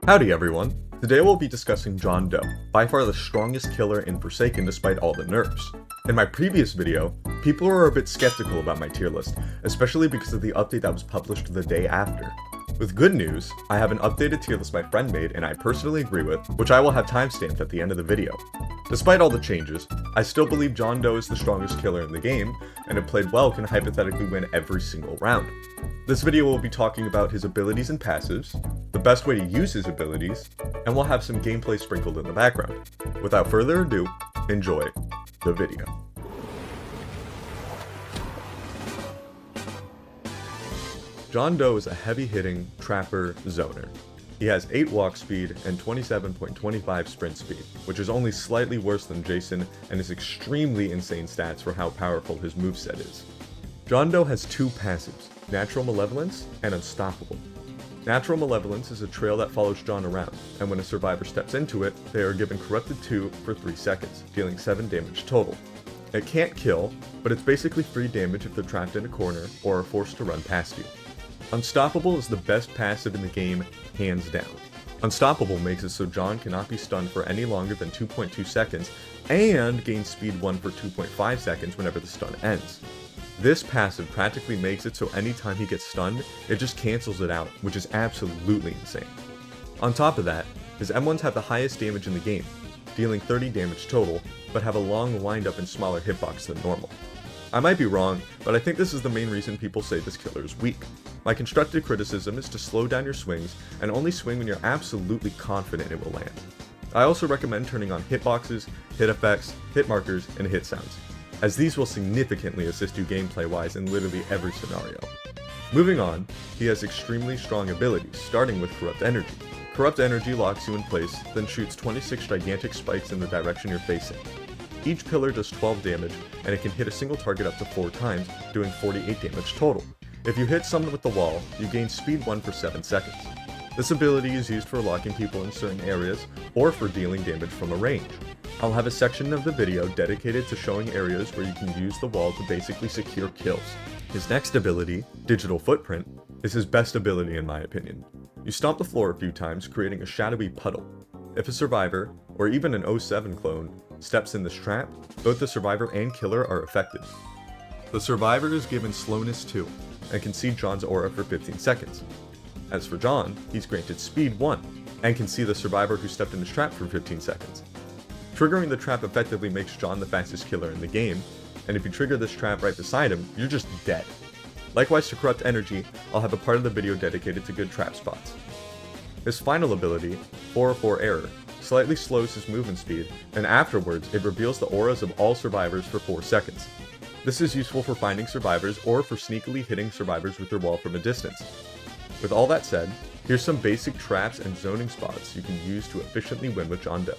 Howdy everyone! Today we'll be discussing John Doe, by far the strongest killer in Forsaken despite all the nerfs. In my previous video, people were a bit skeptical about my tier list, especially because of the update that was published the day after. With good news, I have an updated tier list my friend made and I personally agree with, which I will have timestamped at the end of the video. Despite all the changes, I still believe John Doe is the strongest killer in the game, and if played well can hypothetically win every single round. This video will be talking about his abilities and passives, the best way to use his abilities, and we'll have some gameplay sprinkled in the background. Without further ado, enjoy the video. John Doe is a heavy-hitting trapper zoner. He has 8 walk speed and 27.25 sprint speed, which is only slightly worse than Jason and is extremely insane stats for how powerful his moveset is. John Doe has 2 passives, Natural Malevolence and Unstoppable. Natural Malevolence is a trail that follows John around, and when a survivor steps into it, they are given Corrupted 2 for 3 seconds, dealing 7 damage total. It can't kill, but it's basically free damage if they're trapped in a corner or are forced to run past you. Unstoppable is the best passive in the game, hands down. Unstoppable makes it so John cannot be stunned for any longer than 2.2 seconds, and gains speed 1 for 2.5 seconds whenever the stun ends. This passive practically makes it so anytime he gets stunned, it just cancels it out, which is absolutely insane. On top of that, his M1s have the highest damage in the game, dealing 30 damage total, but have a long windup and smaller hitbox than normal. I might be wrong, but I think this is the main reason people say this killer is weak. My constructive criticism is to slow down your swings and only swing when you're absolutely confident it will land. I also recommend turning on hitboxes, hit effects, hit markers, and hit sounds, as these will significantly assist you gameplay wise in literally every scenario. Moving on, he has extremely strong abilities, starting with Corrupt Energy. Corrupt Energy locks you in place, then shoots 26 gigantic spikes in the direction you're facing. Each pillar does 12 damage, and it can hit a single target up to 4 times, doing 48 damage total. If you hit someone with the wall, you gain speed 1 for 7 seconds. This ability is used for locking people in certain areas, or for dealing damage from a range. I'll have a section of the video dedicated to showing areas where you can use the wall to basically secure kills. His next ability, Digital Footprint, is his best ability in my opinion. You stomp the floor a few times, creating a shadowy puddle. If a survivor, or even an 07 clone, steps in this trap, both the survivor and killer are affected. The survivor is given slowness 2, and can see John's aura for 15 seconds. As for John, he's granted speed 1, and can see the survivor who stepped in his trap for 15 seconds. Triggering the trap effectively makes John the fastest killer in the game, and if you trigger this trap right beside him, you're just dead. Likewise to Corrupt Energy, I'll have a part of the video dedicated to good trap spots. His final ability, 404 Error, slightly slows his movement speed, and afterwards it reveals the auras of all survivors for 4 seconds. This is useful for finding survivors or for sneakily hitting survivors with your wall from a distance. With all that said, here's some basic traps and zoning spots you can use to efficiently win with John Doe.